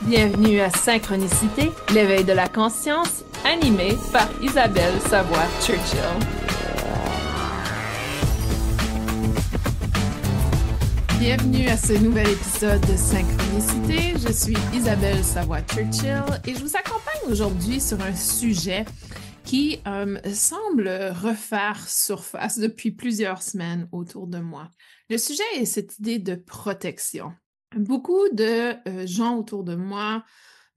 Bienvenue à Synchronicité, l'éveil de la conscience, animé par Isabelle Savoie-Churchill. Bienvenue à ce nouvel épisode de Synchronicité. Je suis Isabelle Savoie-Churchill et je vous accompagne aujourd'hui sur un sujet qui semble refaire surface depuis plusieurs semaines autour de moi. Le sujet est cette idée de protection. Beaucoup de gens autour de moi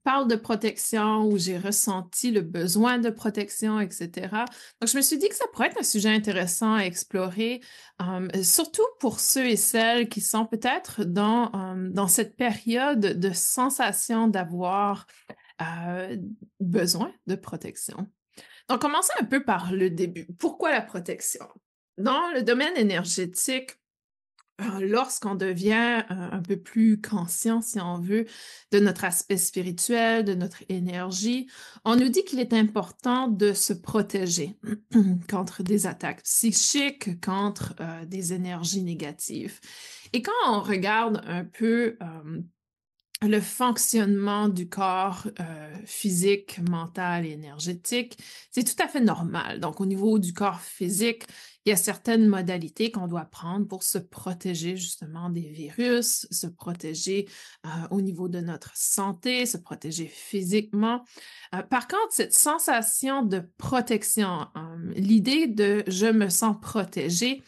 parlent de protection ou j'ai ressenti le besoin de protection, etc. Donc, je me suis dit que ça pourrait être un sujet intéressant à explorer, surtout pour ceux et celles qui sont peut-être dans cette période de sensation d'avoir besoin de protection. Donc, commençons un peu par le début. Pourquoi la protection? Dans le domaine énergétique, lorsqu'on devient un peu plus conscient, si on veut, de notre aspect spirituel, de notre énergie, on nous dit qu'il est important de se protéger contre des attaques psychiques, contre des énergies négatives. Et quand on regarde un peu le fonctionnement du corps physique, mental et énergétique, c'est tout à fait normal. Donc, au niveau du corps physique, il y a certaines modalités qu'on doit prendre pour se protéger justement des virus, se protéger au niveau de notre santé, se protéger physiquement. Par contre, cette sensation de protection, l'idée de « je me sens protégé »,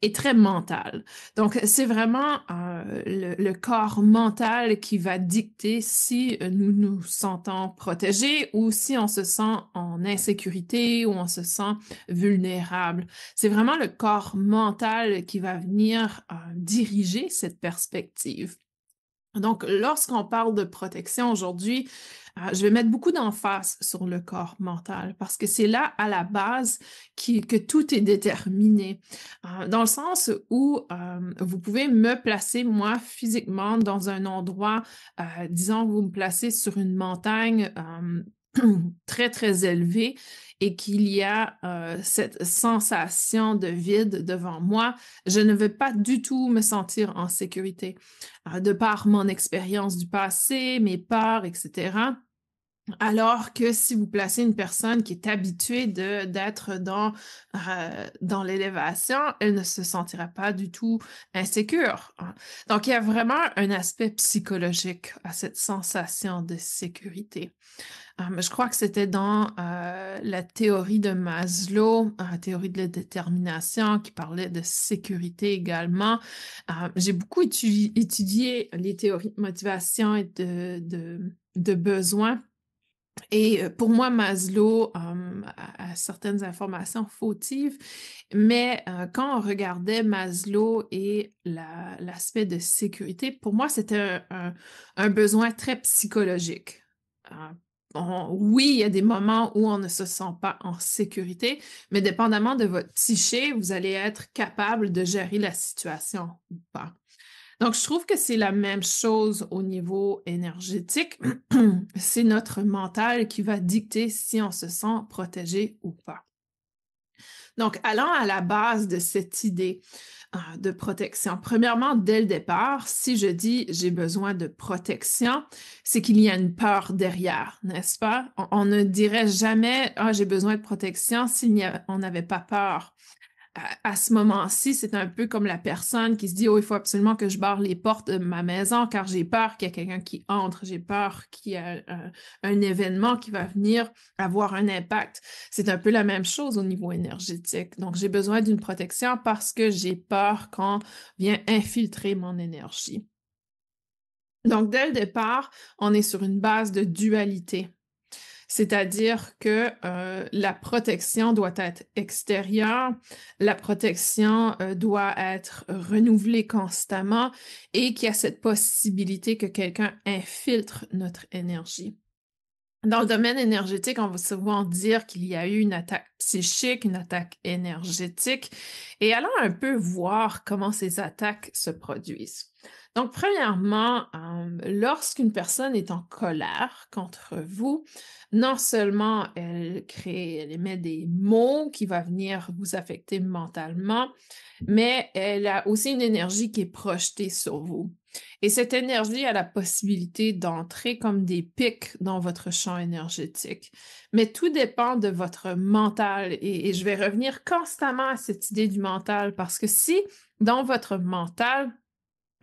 est très mentale. Donc, c'est vraiment le corps mental qui va dicter si nous nous sentons protégés ou si on se sent en insécurité ou on se sent vulnérable. C'est vraiment le corps mental qui va venir diriger cette perspective. Donc, lorsqu'on parle de protection aujourd'hui, je vais mettre beaucoup d'emphase sur le corps mental parce que c'est là, à la base, que tout est déterminé. Dans le sens où vous pouvez me placer, moi, physiquement, dans un endroit, disons, vous me placez sur une montagne très, très élevée et qu'il y a cette sensation de vide devant moi, je ne vais pas du tout me sentir en sécurité. De par mon expérience du passé, mes peurs, etc. Alors que si vous placez une personne qui est habituée d'être dans l'élévation, elle ne se sentira pas du tout insécure. Donc, il y a vraiment un aspect psychologique à cette sensation de sécurité. Je crois que c'était dans la théorie de Maslow, la théorie de la détermination, qui parlait de sécurité également. J'ai beaucoup étudié les théories de motivation et de besoin. Et pour moi, Maslow a certaines informations fautives, mais quand on regardait Maslow et l'aspect de sécurité, pour moi, c'était un besoin très psychologique. Oui, il y a des moments où on ne se sent pas en sécurité, mais dépendamment de votre psyché, vous allez être capable de gérer la situation ou pas. Donc, je trouve que c'est la même chose au niveau énergétique. C'est notre mental qui va dicter si on se sent protégé ou pas. Donc, allons à la base de cette idée de protection. Premièrement, dès le départ, si je dis j'ai besoin de protection, c'est qu'il y a une peur derrière, n'est-ce pas? On ne dirait jamais j'ai besoin de protection on n'avait pas peur. À ce moment-ci, c'est un peu comme la personne qui se dit, oh, il faut absolument que je barre les portes de ma maison car j'ai peur qu'il y ait quelqu'un qui entre, j'ai peur qu'il y ait un événement qui va venir avoir un impact. C'est un peu la même chose au niveau énergétique. Donc, j'ai besoin d'une protection parce que j'ai peur qu'on vient infiltrer mon énergie. Donc, dès le départ, on est sur une base de dualité. C'est-à-dire que la protection doit être extérieure, la protection doit être renouvelée constamment et qu'il y a cette possibilité que quelqu'un infiltre notre énergie. Dans le domaine énergétique, on va souvent dire qu'il y a eu une attaque psychique, une attaque énergétique, et allons un peu voir comment ces attaques se produisent. Donc, premièrement, lorsqu'une personne est en colère contre vous, non seulement elle émet des mots qui vont venir vous affecter mentalement, mais elle a aussi une énergie qui est projetée sur vous. Et cette énergie a la possibilité d'entrer comme des pics dans votre champ énergétique. Mais tout dépend de votre mental et je vais revenir constamment à cette idée du mental parce que si dans votre mental,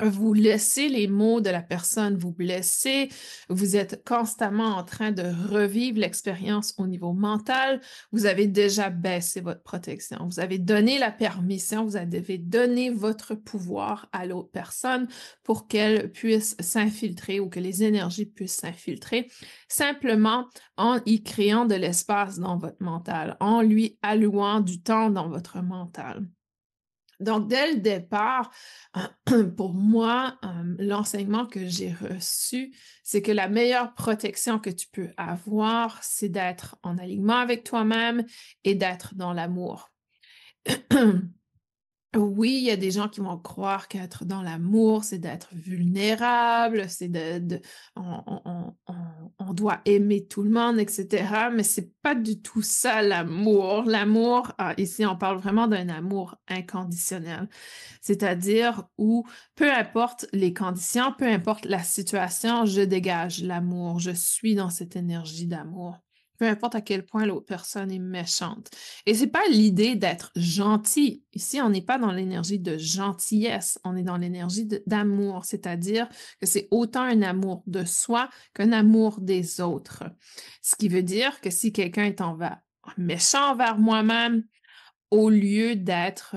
vous laissez les mots de la personne vous blesser, vous êtes constamment en train de revivre l'expérience au niveau mental, vous avez déjà baissé votre protection, vous avez donné la permission, vous avez donné votre pouvoir à l'autre personne pour qu'elle puisse s'infiltrer ou que les énergies puissent s'infiltrer, simplement en y créant de l'espace dans votre mental, en lui allouant du temps dans votre mental. Donc, dès le départ, pour moi, l'enseignement que j'ai reçu, c'est que la meilleure protection que tu peux avoir, c'est d'être en alignement avec toi-même et d'être dans l'amour. Oui, il y a des gens qui vont croire qu'être dans l'amour, c'est d'être vulnérable, c'est on doit aimer tout le monde, etc. Mais c'est pas du tout ça l'amour. L'amour, ici, on parle vraiment d'un amour inconditionnel. C'est-à-dire où, peu importe les conditions, peu importe la situation, je dégage l'amour, je suis dans cette énergie d'amour. Peu importe à quel point l'autre personne est méchante. Et c'est pas l'idée d'être gentil. Ici, on n'est pas dans l'énergie de gentillesse, on est dans l'énergie d'amour, c'est-à-dire que c'est autant un amour de soi qu'un amour des autres. Ce qui veut dire que si quelqu'un est méchant envers moi-même, au lieu d'être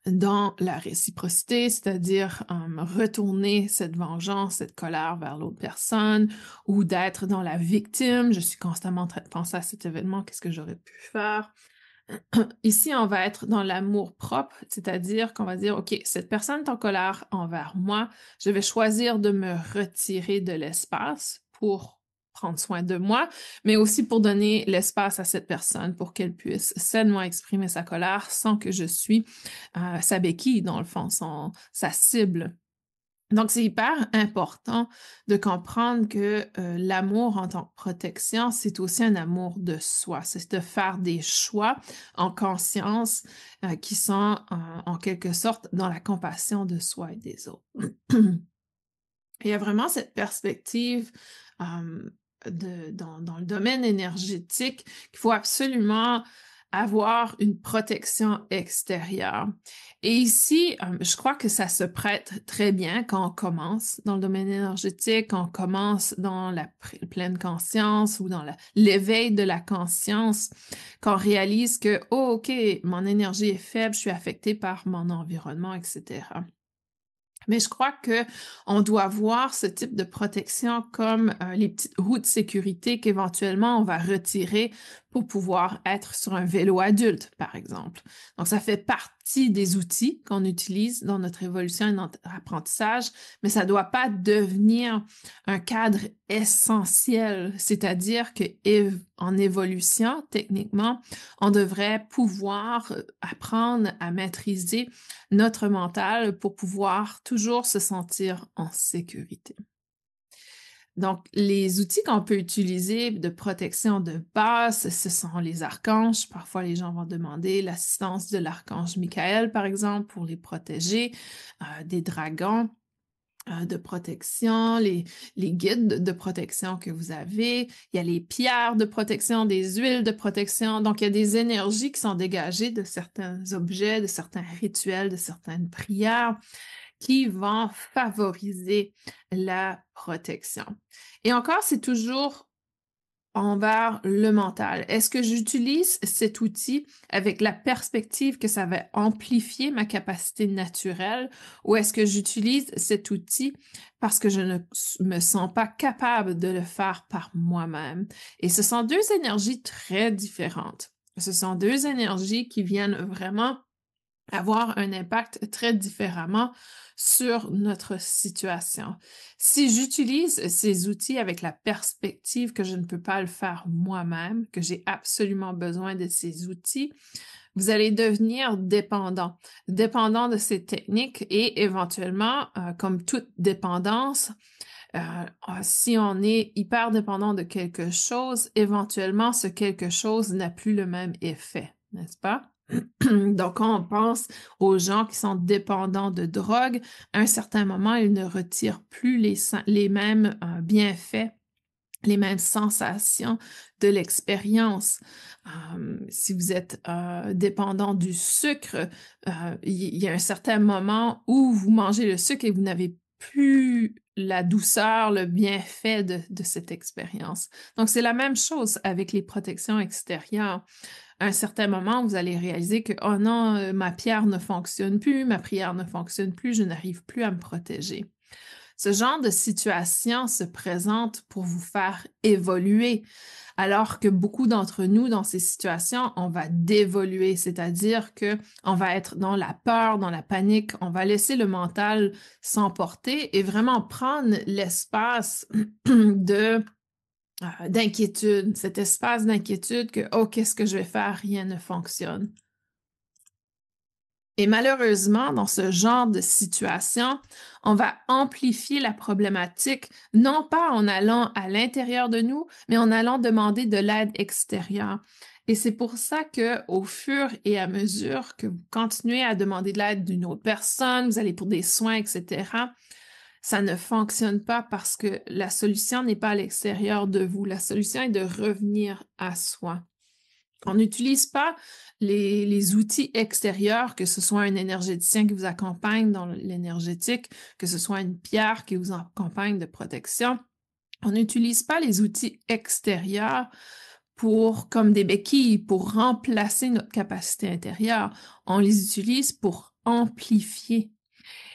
dans la réciprocité, c'est-à-dire retourner cette vengeance, cette colère vers l'autre personne, ou d'être dans la victime, je suis constamment en train de penser à cet événement, qu'est-ce que j'aurais pu faire? Ici, on va être dans l'amour propre, c'est-à-dire qu'on va dire, OK, cette personne est en colère envers moi, je vais choisir de me retirer de l'espace pour prendre soin de moi, mais aussi pour donner l'espace à cette personne pour qu'elle puisse sainement exprimer sa colère sans que je suis sa béquille, dans le fond, sa cible. Donc, c'est hyper important de comprendre que l'amour en tant que protection, c'est aussi un amour de soi. C'est de faire des choix en conscience qui sont en quelque sorte dans la compassion de soi et des autres. Il y a vraiment cette perspective dans le domaine énergétique qu'il faut absolument avoir une protection extérieure. Et ici, je crois que ça se prête très bien quand on commence dans le domaine énergétique, quand on commence dans la pleine conscience ou dans l'éveil de la conscience, quand on réalise que, oh, OK, mon énergie est faible, je suis affectée par mon environnement, etc. Mais je crois que on doit voir ce type de protection comme les petites roues de sécurité qu'éventuellement on va retirer pour pouvoir être sur un vélo adulte, par exemple. Donc, ça fait partie des outils qu'on utilise dans notre évolution et notre apprentissage, mais ça ne doit pas devenir un cadre essentiel, c'est-à-dire que en évolution, techniquement, on devrait pouvoir apprendre à maîtriser notre mental pour pouvoir toujours se sentir en sécurité. Donc, les outils qu'on peut utiliser de protection de base, ce sont les archanges. Parfois, les gens vont demander l'assistance de l'archange Michael, par exemple, pour les protéger, des dragons de protection, les guides de protection que vous avez. Il y a les pierres de protection, des huiles de protection. Donc, il y a des énergies qui sont dégagées de certains objets, de certains rituels, de certaines prières qui vont favoriser la protection. Et encore, c'est toujours envers le mental. Est-ce que j'utilise cet outil avec la perspective que ça va amplifier ma capacité naturelle ou est-ce que j'utilise cet outil parce que je ne me sens pas capable de le faire par moi-même? Et ce sont deux énergies très différentes. Ce sont deux énergies qui viennent vraiment avoir un impact très différemment sur notre situation. Si j'utilise ces outils avec la perspective que je ne peux pas le faire moi-même, que j'ai absolument besoin de ces outils, vous allez devenir dépendant de ces techniques et éventuellement, comme toute dépendance, si on est hyper dépendant de quelque chose, éventuellement, ce quelque chose n'a plus le même effet, n'est-ce pas? Donc, quand on pense aux gens qui sont dépendants de drogue, à un certain moment, ils ne retirent plus les mêmes bienfaits, les mêmes sensations de l'expérience. Si vous êtes dépendant du sucre, il y a un certain moment où vous mangez le sucre et vous n'avez plus la douceur, le bienfait de cette expérience. Donc, c'est la même chose avec les protections extérieures. À un certain moment, vous allez réaliser que, oh non, ma pierre ne fonctionne plus, ma prière ne fonctionne plus, je n'arrive plus à me protéger. Ce genre de situation se présente pour vous faire évoluer, alors que beaucoup d'entre nous, dans ces situations, on va dévoluer, c'est-à-dire que on va être dans la peur, dans la panique, on va laisser le mental s'emporter et vraiment prendre l'espace de d'inquiétude, cet espace d'inquiétude que, oh, qu'est-ce que je vais faire? Rien ne fonctionne. Et malheureusement, dans ce genre de situation, on va amplifier la problématique, non pas en allant à l'intérieur de nous, mais en allant demander de l'aide extérieure. Et c'est pour ça que, au fur et à mesure que vous continuez à demander de l'aide d'une autre personne, vous allez pour des soins, etc., ça ne fonctionne pas parce que la solution n'est pas à l'extérieur de vous. La solution est de revenir à soi. On n'utilise pas les outils extérieurs, que ce soit un énergéticien qui vous accompagne dans l'énergétique, que ce soit une pierre qui vous accompagne de protection. On n'utilise pas les outils extérieurs comme des béquilles pour remplacer notre capacité intérieure. On les utilise pour amplifier.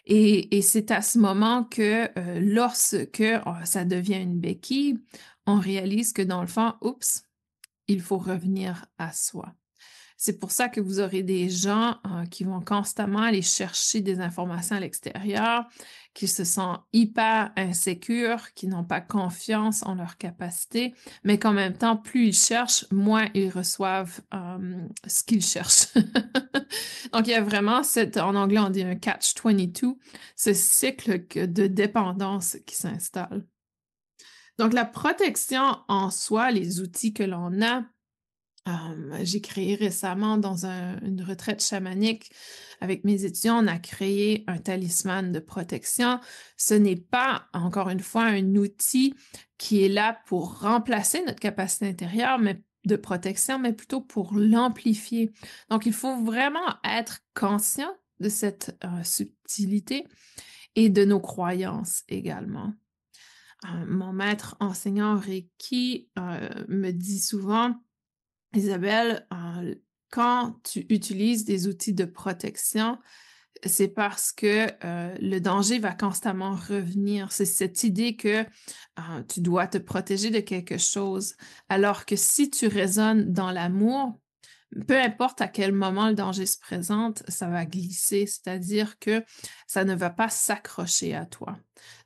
Et c'est à ce moment que lorsque ça devient une béquille, on réalise que dans le fond, oups, il faut revenir à soi. C'est pour ça que vous aurez des gens qui vont constamment aller chercher des informations à l'extérieur, qui se sentent hyper insécures, qui n'ont pas confiance en leur capacité, mais qu'en même temps, plus ils cherchent, moins ils reçoivent ce qu'ils cherchent. Donc, il y a vraiment en anglais, on dit un catch-22, ce cycle de dépendance qui s'installe. Donc, la protection en soi, les outils que l'on a, j'ai créé récemment dans une retraite chamanique avec mes étudiants, on a créé un talisman de protection. Ce n'est pas, encore une fois, un outil qui est là pour remplacer notre capacité intérieure, mais de protection, mais plutôt pour l'amplifier. Donc, il faut vraiment être conscient de cette subtilité et de nos croyances également. Mon maître enseignant Reiki me dit souvent, Isabelle, quand tu utilises des outils de protection, c'est parce que le danger va constamment revenir. C'est cette idée que tu dois te protéger de quelque chose, alors que si tu résonnes dans l'amour, peu importe à quel moment le danger se présente, ça va glisser, c'est-à-dire que ça ne va pas s'accrocher à toi.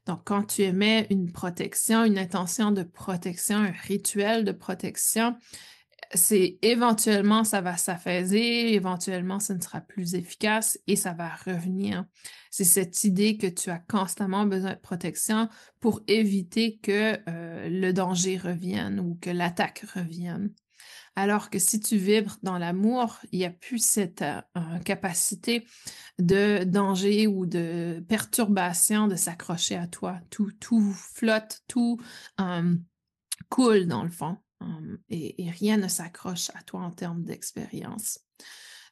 Donc, quand tu émets une protection, une intention de protection, un rituel de protection, c'est éventuellement, ça va s'affaiser, éventuellement, ça ne sera plus efficace et ça va revenir. C'est cette idée que tu as constamment besoin de protection pour éviter que le danger revienne ou que l'attaque revienne. Alors que si tu vibres dans l'amour, il n'y a plus cette capacité de danger ou de perturbation de s'accrocher à toi. Tout flotte, tout coule dans le fond. Et rien ne s'accroche à toi en termes d'expérience.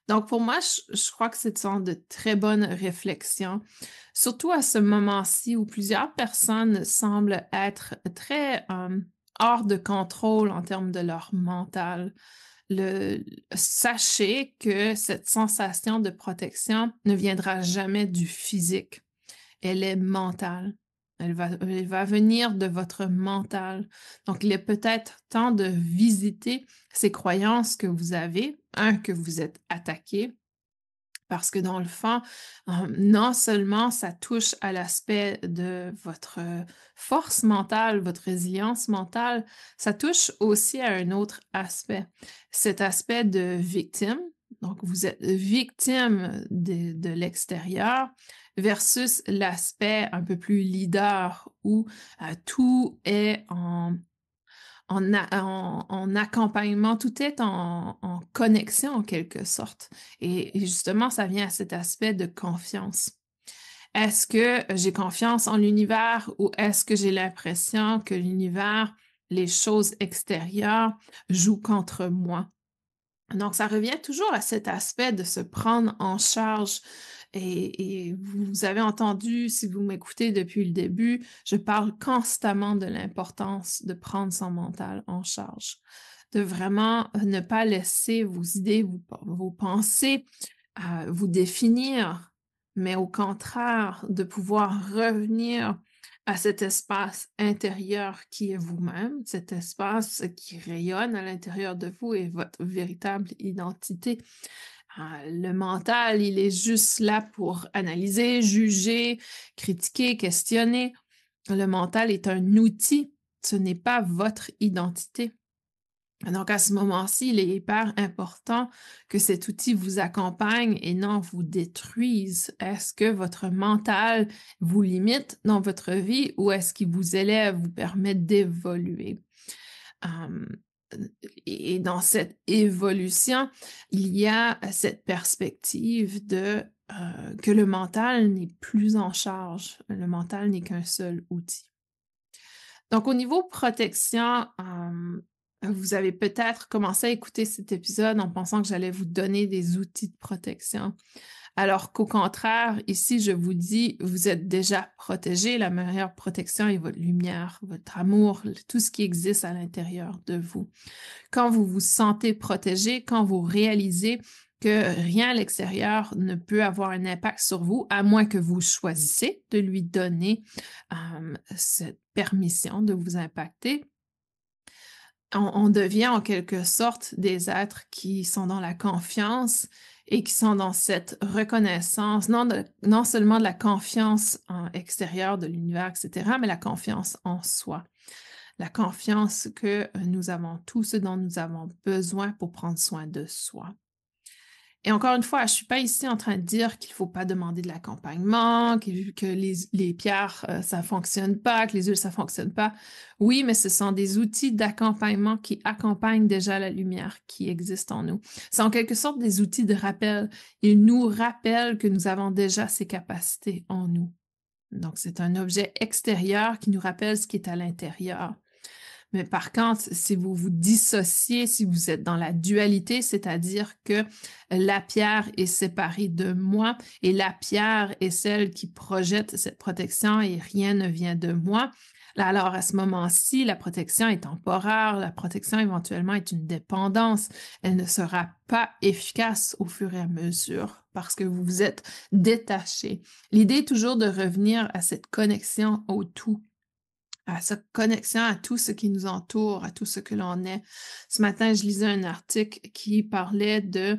Donc, pour moi, je crois que c'est une de très bonnes réflexions, surtout à ce moment-ci où plusieurs personnes semblent être très hors de contrôle en termes de leur mental. Sachez que cette sensation de protection ne viendra jamais du physique. Elle est mentale. Elle va venir de votre mental. Donc, il est peut-être temps de visiter ces croyances que vous avez. Que vous êtes attaqué, parce que dans le fond, non seulement ça touche à l'aspect de votre force mentale, votre résilience mentale, ça touche aussi à un autre aspect, cet aspect de victime. Donc, vous êtes victime de l'extérieur versus l'aspect un peu plus leader où tout est en accompagnement, tout est en connexion en quelque sorte. Et justement, ça vient à cet aspect de confiance. Est-ce que j'ai confiance en l'univers ou est-ce que j'ai l'impression que l'univers, les choses extérieures jouent contre moi? Donc, ça revient toujours à cet aspect de se prendre en charge. Et vous avez entendu, si vous m'écoutez depuis le début, je parle constamment de l'importance de prendre son mental en charge, de vraiment ne pas laisser vos idées, vos pensées vous définir, mais au contraire, de pouvoir revenir à cet espace intérieur qui est vous-même, cet espace qui rayonne à l'intérieur de vous et votre véritable identité. Le mental, il est juste là pour analyser, juger, critiquer, questionner. Le mental est un outil, ce n'est pas votre identité. Donc, à ce moment-ci, il est hyper important que cet outil vous accompagne et non vous détruise. Est-ce que votre mental vous limite dans votre vie ou est-ce qu'il vous élève, vous permet d'évoluer? Hum, et dans cette évolution, il y a cette perspective de que le mental n'est plus en charge. Le mental n'est qu'un seul outil. Donc, au niveau protection, vous avez peut-être commencé à écouter cet épisode en pensant que j'allais vous donner des outils de protection. Alors qu'au contraire, ici, je vous dis, vous êtes déjà protégé. La meilleure protection est votre lumière, votre amour, tout ce qui existe à l'intérieur de vous. Quand vous vous sentez protégé, quand vous réalisez que rien à l'extérieur ne peut avoir un impact sur vous, à moins que vous choisissez de lui donner cette permission de vous impacter, on devient en quelque sorte des êtres qui sont dans la confiance et qui sont dans cette reconnaissance, non seulement de la confiance en extérieure de l'univers, etc., mais la confiance en soi. La confiance que nous avons tout ce dont nous avons besoin pour prendre soin de soi. Et encore une fois, je suis pas ici en train de dire qu'il faut pas demander de l'accompagnement, que les pierres, ça fonctionne pas, que les huiles, ça fonctionne pas. Oui, mais ce sont des outils d'accompagnement qui accompagnent déjà la lumière qui existe en nous. C'est en quelque sorte des outils de rappel. Ils nous rappellent que nous avons déjà ces capacités en nous. Donc, c'est un objet extérieur qui nous rappelle ce qui est à l'intérieur. Mais par contre, si vous vous dissociez, si vous êtes dans la dualité, c'est-à-dire que la pierre est séparée de moi et la pierre est celle qui projette cette protection et rien ne vient de moi, alors à ce moment-ci, la protection est temporaire, la protection éventuellement est une dépendance. Elle ne sera pas efficace au fur et à mesure parce que vous vous êtes détaché. L'idée est toujours de revenir à cette connexion au tout, à cette connexion à tout ce qui nous entoure, à tout ce que l'on est. Ce matin, je lisais un article qui parlait de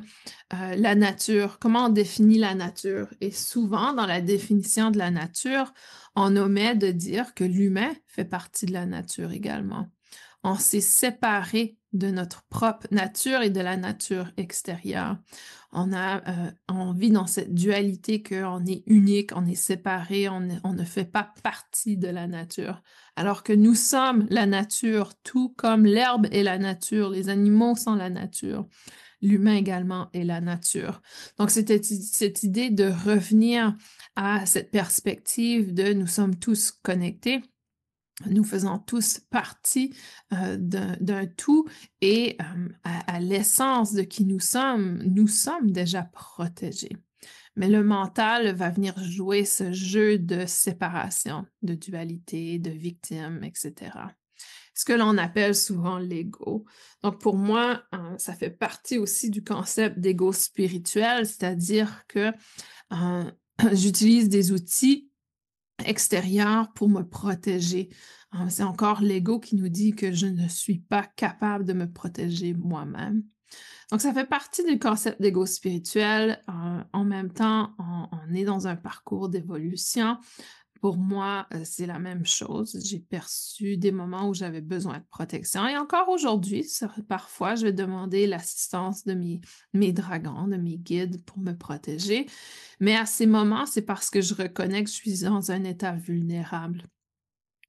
la nature, comment on définit la nature. Et souvent, dans la définition de la nature, on omet de dire que l'humain fait partie de la nature également. On s'est séparé de notre propre nature et de la nature extérieure. On vit dans cette dualité qu'on est unique, on est séparé, on ne fait pas partie de la nature. Alors que nous sommes la nature, tout comme l'herbe est la nature, les animaux sont la nature, l'humain également est la nature. Donc, c'était cette idée de revenir à cette perspective de nous sommes tous connectés. Nous faisons tous partie d'un tout et à l'essence de qui nous sommes déjà protégés. Mais le mental va venir jouer ce jeu de séparation, de dualité, de victime, etc. Ce que l'on appelle souvent l'ego. Donc pour moi, ça fait partie aussi du concept d'ego spirituel, c'est-à-dire que j'utilise des outils extérieur pour me protéger. C'est encore l'ego qui nous dit que je ne suis pas capable de me protéger moi-même. Donc, ça fait partie du concept d'ego spirituel. En même temps, on est dans un parcours d'évolution. Pour moi, c'est la même chose. J'ai perçu des moments où j'avais besoin de protection. Et encore aujourd'hui, parfois, je vais demander l'assistance de mes dragons, de mes guides pour me protéger. Mais à ces moments, c'est parce que je reconnais que je suis dans un état vulnérable.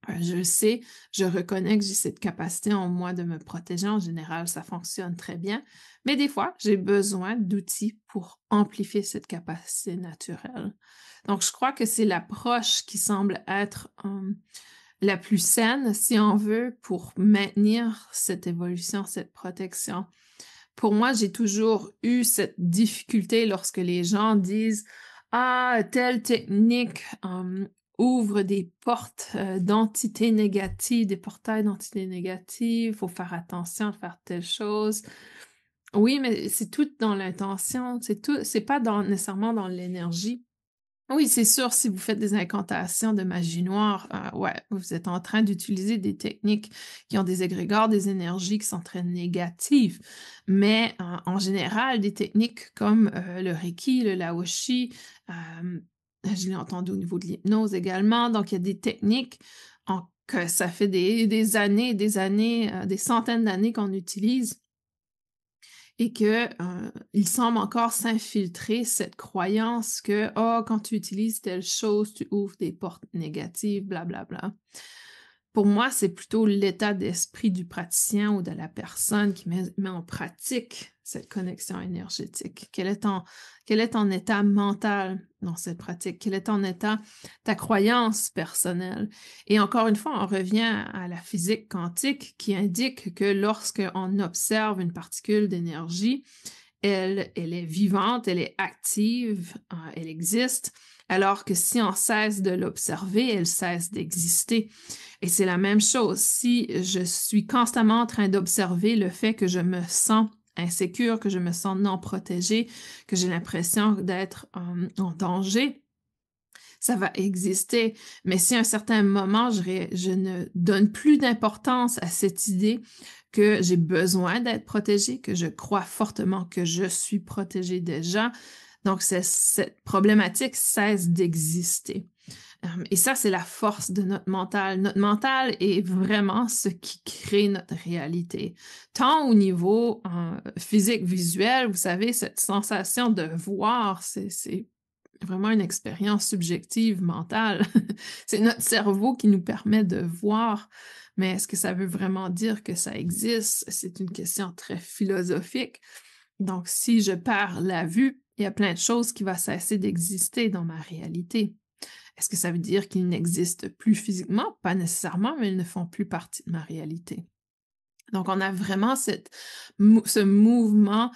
Je le sais, je reconnais que j'ai cette capacité en moi de me protéger. En général, ça fonctionne très bien. Mais des fois, j'ai besoin d'outils pour amplifier cette capacité naturelle. Donc, je crois que c'est l'approche qui semble être la plus saine, si on veut, pour maintenir cette évolution, cette protection. Pour moi, j'ai toujours eu cette difficulté lorsque les gens disent: «Ah, telle technique, ouvre des portes, d'entités négatives, des portails d'entités négatives, faut faire attention de faire telle chose». Oui, mais c'est tout dans l'intention, c'est pas nécessairement dans l'énergie. Oui, c'est sûr, si vous faites des incantations de magie noire, ouais, vous êtes en train d'utiliser des techniques qui ont des égrégores, des énergies qui sont très négatives. Mais en général, des techniques comme le Reiki, le Laoshi, je l'ai entendu au niveau de l'hypnose également. Donc, il y a des techniques que ça fait des années, des centaines d'années qu'on utilise et que, il semble encore s'infiltrer cette croyance que: «Oh, quand tu utilises telle chose, tu ouvres des portes négatives, blablabla». Pour moi, c'est plutôt l'état d'esprit du praticien ou de la personne qui met en pratique cette connexion énergétique. Quel est ton état mental dans cette pratique? Quel est ton état, ta croyance personnelle? Et encore une fois, on revient à la physique quantique qui indique que lorsqu'on observe une particule d'énergie, elle est vivante, elle est active, elle existe, alors que si on cesse de l'observer, elle cesse d'exister. Et c'est la même chose. Si je suis constamment en train d'observer le fait que je me sens insécure, que je me sens non protégée, que j'ai l'impression d'être en danger, ça va exister. Mais si à un certain moment, je ne donne plus d'importance à cette idée que j'ai besoin d'être protégée, que je crois fortement que je suis protégée déjà, donc cette problématique cesse d'exister. Et ça, c'est la force de notre mental. Notre mental est vraiment ce qui crée notre réalité. Tant au niveau physique, visuel, vous savez, cette sensation de voir, c'est vraiment une expérience subjective, mentale. C'est notre cerveau qui nous permet de voir. Mais est-ce que ça veut vraiment dire que ça existe? C'est une question très philosophique. Donc, si je perds la vue, il y a plein de choses qui vont cesser d'exister dans ma réalité. Est-ce que ça veut dire qu'ils n'existent plus physiquement? Pas nécessairement, mais ils ne font plus partie de ma réalité. Donc, on a vraiment ce mouvement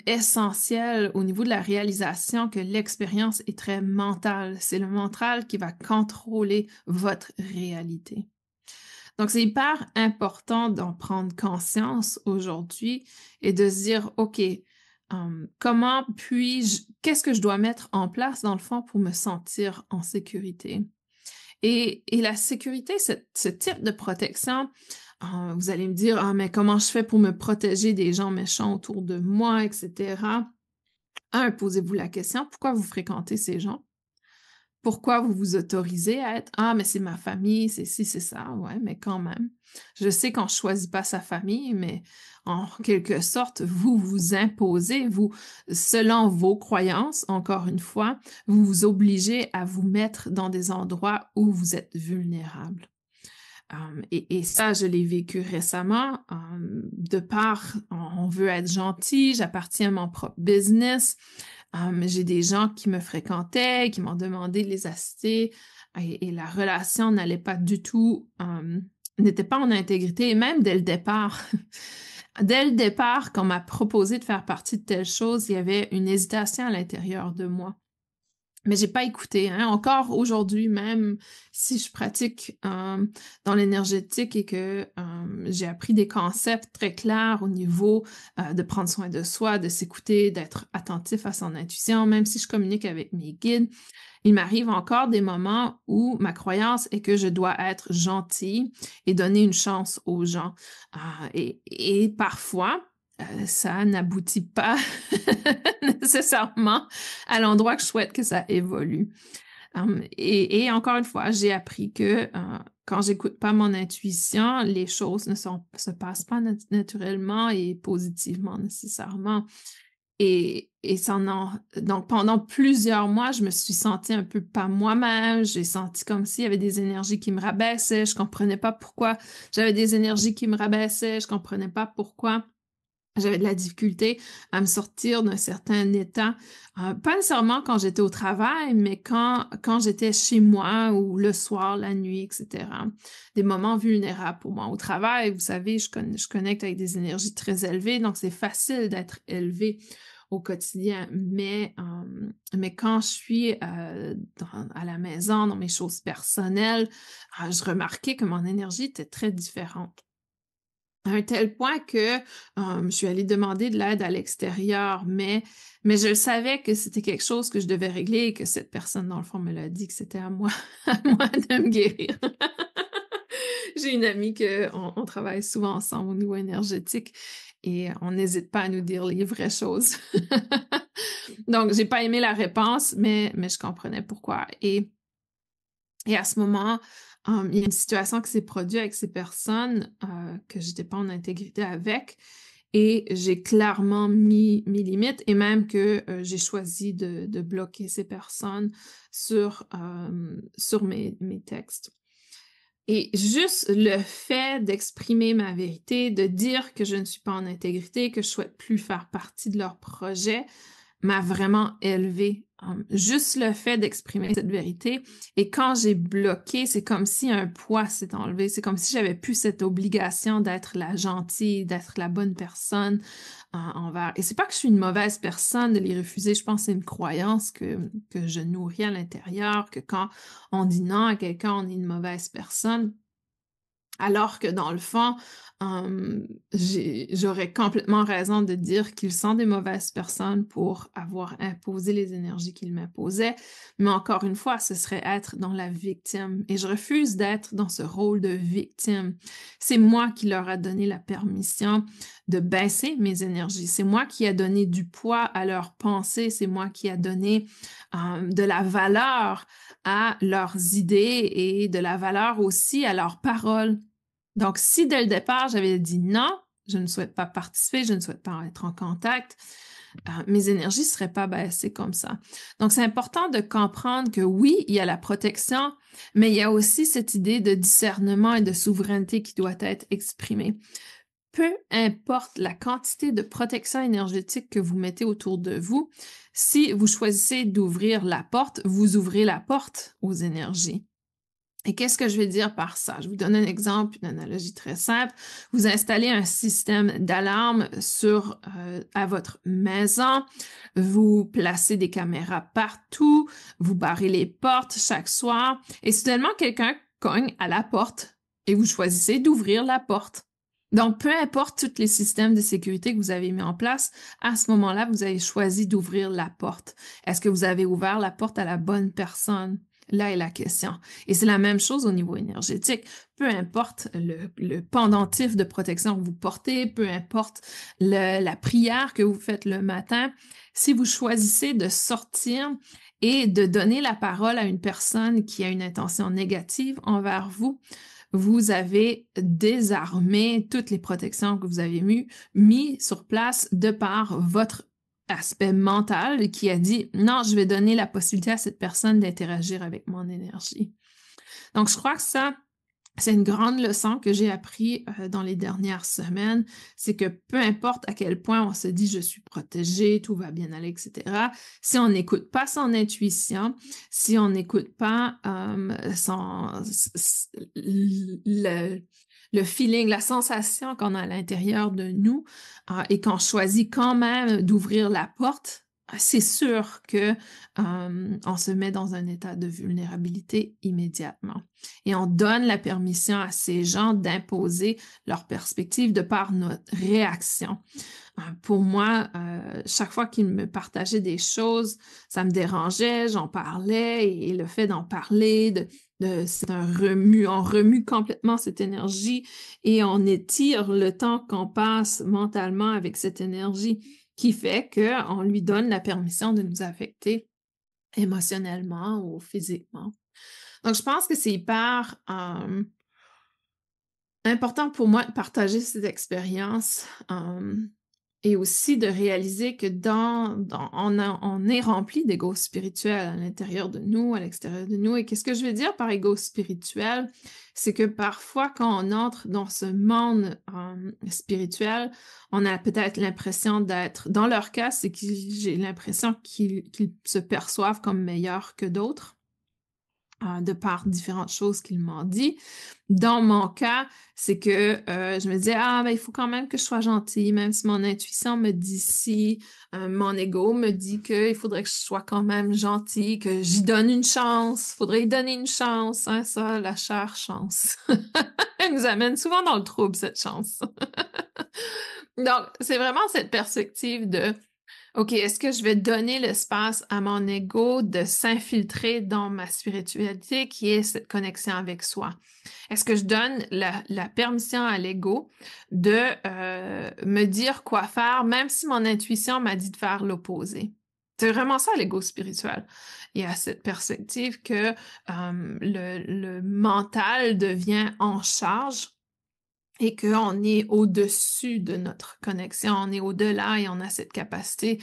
essentiel au niveau de la réalisation que l'expérience est très mentale. C'est le mental qui va contrôler votre réalité. Donc, c'est hyper important d'en prendre conscience aujourd'hui et de se dire, OK, qu'est-ce que je dois mettre en place dans le fond pour me sentir en sécurité? Et la sécurité, ce type de protection, vous allez me dire: «Ah, mais comment je fais pour me protéger des gens méchants autour de moi?» et cetera. Posez-vous la question: pourquoi vous fréquentez ces gens? Pourquoi vous vous autorisez à être: «Ah, mais c'est ma famille, c'est ci, c'est ça». Ouais, mais quand même. Je sais qu'on choisit pas sa famille, mais en quelque sorte, vous vous imposez, selon vos croyances, encore une fois, vous vous obligez à vous mettre dans des endroits où vous êtes vulnérable. Et ça, je l'ai vécu récemment, de par on veut être gentil, j'appartiens à mon propre business, j'ai des gens qui me fréquentaient, qui m'ont demandé de les assister et la relation n'allait pas du tout, n'était pas en intégrité et même dès le départ. Dès le départ, quand on m'a proposé de faire partie de telle chose, il y avait une hésitation à l'intérieur de moi. Mais j'ai pas écouté, hein. Encore aujourd'hui, même si je pratique dans l'énergétique et que j'ai appris des concepts très clairs au niveau de prendre soin de soi, de s'écouter, d'être attentif à son intuition, même si je communique avec mes guides, il m'arrive encore des moments où ma croyance est que je dois être gentille et donner une chance aux gens. Et parfois, ça n'aboutit pas nécessairement à l'endroit que je souhaite que ça évolue. Et encore une fois, j'ai appris que quand j'écoute pas mon intuition, les choses se passent pas naturellement et positivement nécessairement. et donc pendant plusieurs mois, je me suis sentie un peu pas moi-même. J'ai senti comme s'il y avait des énergies qui me rabaissaient. Je comprenais pas pourquoi j'avais des énergies qui me rabaissaient. Je comprenais pas pourquoi j'avais de la difficulté à me sortir d'un certain état, pas nécessairement quand j'étais au travail, mais quand j'étais chez moi ou le soir, la nuit, et cetera. Des moments vulnérables pour moi. Au travail, vous savez, je connecte avec des énergies très élevées, donc c'est facile d'être élevé au quotidien. Mais quand je suis à la maison, dans mes choses personnelles, je remarquais que mon énergie était très différente. À un tel point que, je suis allée demander de l'aide à l'extérieur, mais je savais que c'était quelque chose que je devais régler et que cette personne, dans le fond, me l'a dit que c'était à moi à moi de me guérir. J'ai une amie qu'on travaille souvent ensemble au niveau énergétique et on n'hésite pas à nous dire les vraies choses. Donc j'ai pas aimé la réponse, mais je comprenais pourquoi et à ce moment, il y a une situation qui s'est produite avec ces personnes, que j'étais pas en intégrité avec et j'ai clairement mis mes limites et même que, j'ai choisi de bloquer ces personnes sur mes textes. Et juste le fait d'exprimer ma vérité, de dire que je ne suis pas en intégrité, que je souhaite plus faire partie de leur projet, m'a vraiment élevée. Juste le fait d'exprimer cette vérité. Et quand j'ai bloqué, c'est comme si un poids s'est enlevé. C'est comme si j'avais plus cette obligation d'être la gentille, d'être la bonne personne envers. Et c'est pas que je suis une mauvaise personne de les refuser. Je pense que c'est une croyance que je nourris à l'intérieur, que quand on dit non à quelqu'un, on est une mauvaise personne. Alors que dans le fond, j'aurais complètement raison de dire qu'ils sont des mauvaises personnes pour avoir imposé les énergies qu'ils m'imposaient. Mais encore une fois, ce serait être dans la victime. Et je refuse d'être dans ce rôle de victime. C'est moi qui leur a donné la permission de baisser mes énergies. C'est moi qui a donné du poids à leurs pensées. C'est moi qui a donné de la valeur à leurs idées et de la valeur aussi à leurs paroles. Donc, si dès le départ, j'avais dit non, je ne souhaite pas participer, je ne souhaite pas être en contact, mes énergies ne seraient pas baissées comme ça. Donc, c'est important de comprendre que oui, il y a la protection, mais il y a aussi cette idée de discernement et de souveraineté qui doit être exprimée. Peu importe la quantité de protection énergétique que vous mettez autour de vous, si vous choisissez d'ouvrir la porte, vous ouvrez la porte aux énergies. Et qu'est-ce que je vais dire par ça? Je vous donne un exemple, une analogie très simple. Vous installez un système d'alarme à votre maison, vous placez des caméras partout, vous barrez les portes chaque soir, et soudainement quelqu'un cogne à la porte et vous choisissez d'ouvrir la porte. Donc, peu importe tous les systèmes de sécurité que vous avez mis en place, à ce moment-là, vous avez choisi d'ouvrir la porte. Est-ce que vous avez ouvert la porte à la bonne personne? Là est la question. Et c'est la même chose au niveau énergétique. Peu importe le pendentif de protection que vous portez, peu importe la prière que vous faites le matin, si vous choisissez de sortir et de donner la parole à une personne qui a une intention négative envers vous, vous avez désarmé toutes les protections que vous avez mis sur place de par votre aspect mental qui a dit non, je vais donner la possibilité à cette personne d'interagir avec mon énergie. Donc, je crois que ça, c'est une grande leçon que j'ai appris dans les dernières semaines, c'est que peu importe à quel point on se dit je suis protégée, tout va bien aller, etc. Si on n'écoute pas son intuition, si on n'écoute pas le feeling, la sensation qu'on a à l'intérieur de nous et qu'on choisit quand même d'ouvrir la porte, c'est sûr que on se met dans un état de vulnérabilité immédiatement. Et on donne la permission à ces gens d'imposer leur perspective de par notre réaction. Pour moi, chaque fois qu'ils me partageaient des choses, ça me dérangeait, j'en parlais et le fait d'en parler, c'est un remue, on remue complètement cette énergie et on étire le temps qu'on passe mentalement avec cette énergie qui fait qu'on lui donne la permission de nous affecter émotionnellement ou physiquement. Donc, je pense que c'est hyper important pour moi de partager cette expérience Et aussi de réaliser que on est rempli d'ego spirituel à l'intérieur de nous, à l'extérieur de nous. Et qu'est-ce que je veux dire par ego spirituel? C'est que parfois, quand on entre dans ce monde spirituel, on a peut-être l'impression d'être, dans leur cas, c'est que j'ai l'impression qu'ils se perçoivent comme meilleurs que d'autres, de par différentes choses qu'il m'ont dit. Dans mon cas, c'est que je me disais, ah, ben, il faut quand même que je sois gentille, même si mon intuition me dit si, mon ego me dit qu'il faudrait que je sois quand même gentille, que j'y donne une chance, faudrait y donner une chance, hein, ça, la chère chance. Elle nous amène souvent dans le trouble, cette chance. Donc, c'est vraiment cette perspective de OK, est-ce que je vais donner l'espace à mon ego de s'infiltrer dans ma spiritualité qui est cette connexion avec soi? Est-ce que je donne la permission à l'ego de me dire quoi faire, même si mon intuition m'a dit de faire l'opposé? C'est vraiment ça l'ego spirituel. Il y a cette perspective que le mental devient en charge et qu'on est au-dessus de notre connexion, on est au-delà et on a cette capacité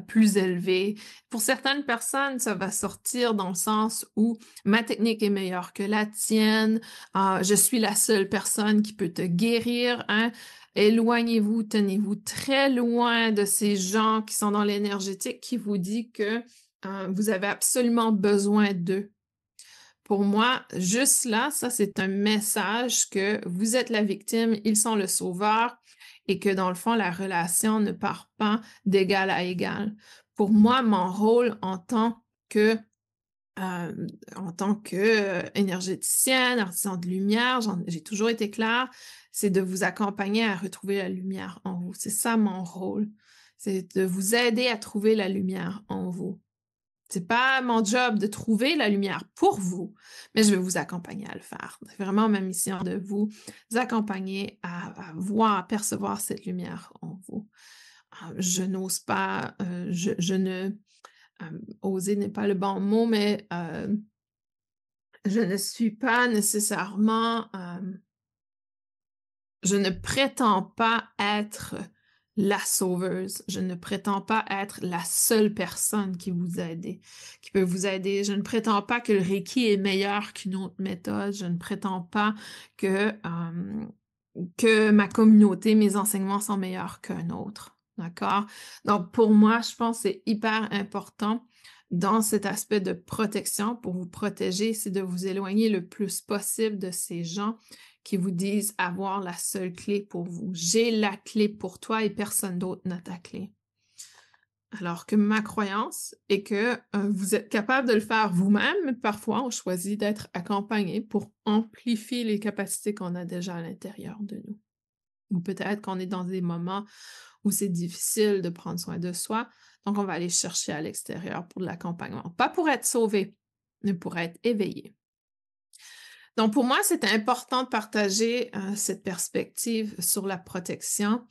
plus élevée. Pour certaines personnes, ça va sortir dans le sens où ma technique est meilleure que la tienne, je suis la seule personne qui peut te guérir, hein. Éloignez-vous, tenez-vous très loin de ces gens qui sont dans l'énergétique qui vous disent que vous avez absolument besoin d'eux. Pour moi, juste là, ça, c'est un message que vous êtes la victime, ils sont le sauveur et que dans le fond, la relation ne part pas d'égal à égal. Pour moi, mon rôle que, en tant que énergéticienne, artisan de lumière, j'ai toujours été claire, c'est de vous accompagner à retrouver la lumière en vous. C'est ça mon rôle. C'est de vous aider à trouver la lumière en vous. C'est pas mon job de trouver la lumière pour vous, mais je vais vous accompagner à le faire. C'est vraiment ma mission de vous accompagner à voir, à percevoir cette lumière en vous. Je n'ose pas, je ne, oser n'est pas le bon mot, mais je ne suis pas nécessairement, je ne prétends pas être la sauveuse. Je ne prétends pas être la seule personne qui peut vous aider. Je ne prétends pas que le Reiki est meilleur qu'une autre méthode. Je ne prétends pas que ma communauté, mes enseignements sont meilleurs qu'un autre. D'accord? Donc, pour moi, je pense que c'est hyper important dans cet aspect de protection, pour vous protéger, c'est de vous éloigner le plus possible de ces gens qui vous disent avoir la seule clé pour vous. J'ai la clé pour toi et personne d'autre n'a ta clé. Alors que ma croyance est que vous êtes capable de le faire vous-même, mais parfois on choisit d'être accompagné pour amplifier les capacités qu'on a déjà à l'intérieur de nous. Ou peut-être qu'on est dans des moments où c'est difficile de prendre soin de soi, donc on va aller chercher à l'extérieur pour de l'accompagnement. Pas pour être sauvé, mais pour être éveillé. Donc, pour moi, c'est important de partager cette perspective sur la protection.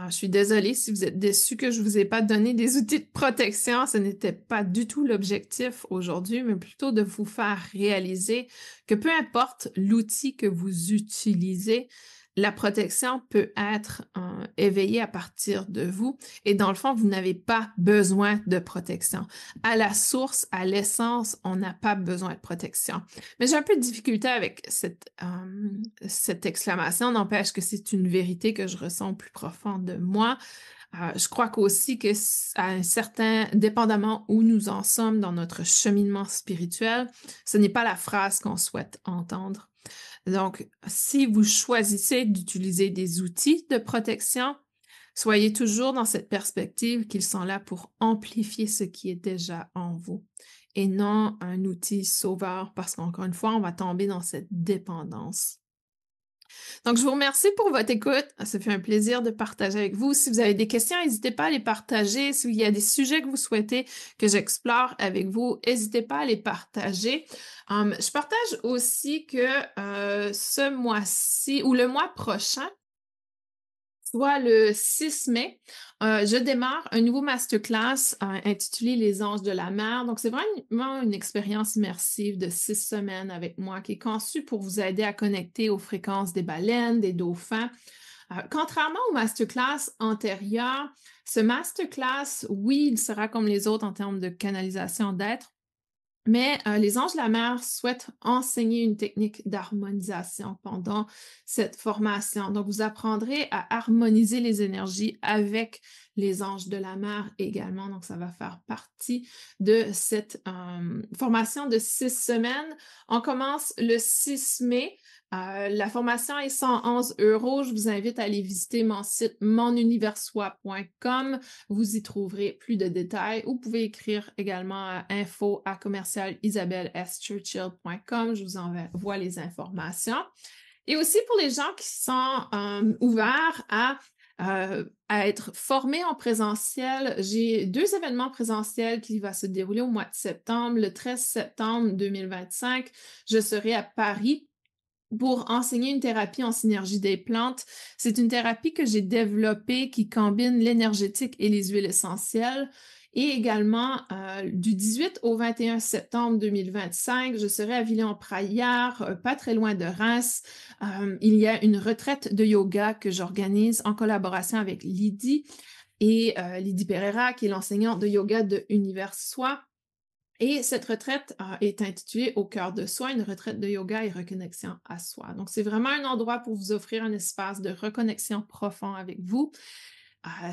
Je suis désolée si vous êtes déçus que je ne vous ai pas donné des outils de protection. Ce n'était pas du tout l'objectif aujourd'hui, mais plutôt de vous faire réaliser que peu importe l'outil que vous utilisez, la protection peut être éveillée à partir de vous et dans le fond, vous n'avez pas besoin de protection. À la source, à l'essence, on n'a pas besoin de protection. Mais j'ai un peu de difficulté avec cette exclamation, n'empêche que c'est une vérité que je ressens au plus profond de moi. Je crois qu'aussi que à un certain, dépendamment où nous en sommes dans notre cheminement spirituel, ce n'est pas la phrase qu'on souhaite entendre. Donc, si vous choisissez d'utiliser des outils de protection, soyez toujours dans cette perspective qu'ils sont là pour amplifier ce qui est déjà en vous et non un outil sauveur parce qu'encore une fois, on va tomber dans cette dépendance. Donc, je vous remercie pour votre écoute. Ça fait un plaisir de partager avec vous. Si vous avez des questions, n'hésitez pas à les partager. S'il y a des sujets que vous souhaitez que j'explore avec vous, n'hésitez pas à les partager. Je partage aussi que ce mois-ci ou le mois prochain, soit le 6 mai, je démarre un nouveau masterclass intitulé Les Anges de la mer. Donc, c'est vraiment une expérience immersive de 6 semaines avec moi qui est conçue pour vous aider à connecter aux fréquences des baleines, des dauphins, Contrairement au masterclass antérieur, ce masterclass, oui, il sera comme les autres en termes de canalisation d'être, mais les anges de la mer souhaitent enseigner une technique d'harmonisation pendant cette formation. Donc, vous apprendrez à harmoniser les énergies avec les anges de la mer également. Donc, ça va faire partie de cette formation de 6 semaines. On commence le 6 mai. La formation est 111 €. Je vous invite à aller visiter mon site monuniversoi.com. Vous y trouverez plus de détails. Vous pouvez écrire également à info@isabelleschurchill.com. Je vous envoie les informations. Et aussi pour les gens qui sont ouverts à être formés en présentiel, j'ai 2 événements présentiels qui vont se dérouler au mois de septembre. Le 13 septembre 2025, je serai à Paris pour enseigner une thérapie en synergie des plantes. C'est une thérapie que j'ai développée qui combine l'énergétique et les huiles essentielles. Et également, du 18 au 21 septembre 2025, je serai à Villers-en-Praillac, pas très loin de Reims. Il y a une retraite de yoga que j'organise en collaboration avec Lydie Lydie Pereira, qui est l'enseignante de yoga de Univers Soi. Et cette retraite est intitulée Au cœur de soi, une retraite de yoga et reconnexion à soi. Donc, c'est vraiment un endroit pour vous offrir un espace de reconnexion profond avec vous.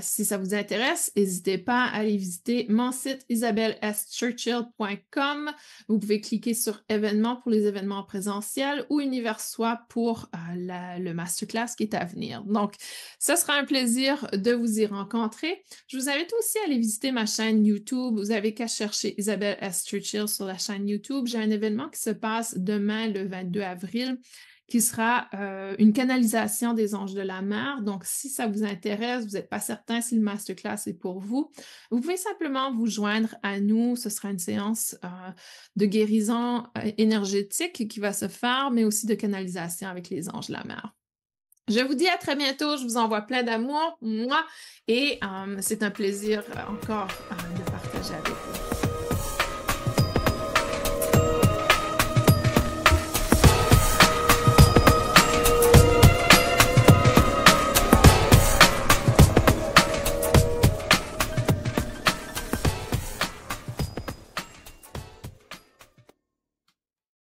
Si ça vous intéresse, n'hésitez pas à aller visiter mon site isabelleschurchill.com. Vous pouvez cliquer sur événements pour les événements présentiels ou Univers Soi pour le masterclass qui est à venir. Donc, ce sera un plaisir de vous y rencontrer. Je vous invite aussi à aller visiter ma chaîne YouTube. Vous avez qu'à chercher Isabelle S. Churchill sur la chaîne YouTube. J'ai un événement qui se passe demain, le 22 avril, qui sera une canalisation des anges de la mer. Donc, si ça vous intéresse, vous n'êtes pas certain si le masterclass est pour vous, vous pouvez simplement vous joindre à nous. Ce sera une séance de guérison énergétique qui va se faire, mais aussi de canalisation avec les anges de la mer. Je vous dis à très bientôt. Je vous envoie plein d'amour, moi, et c'est un plaisir encore de partager avec vous.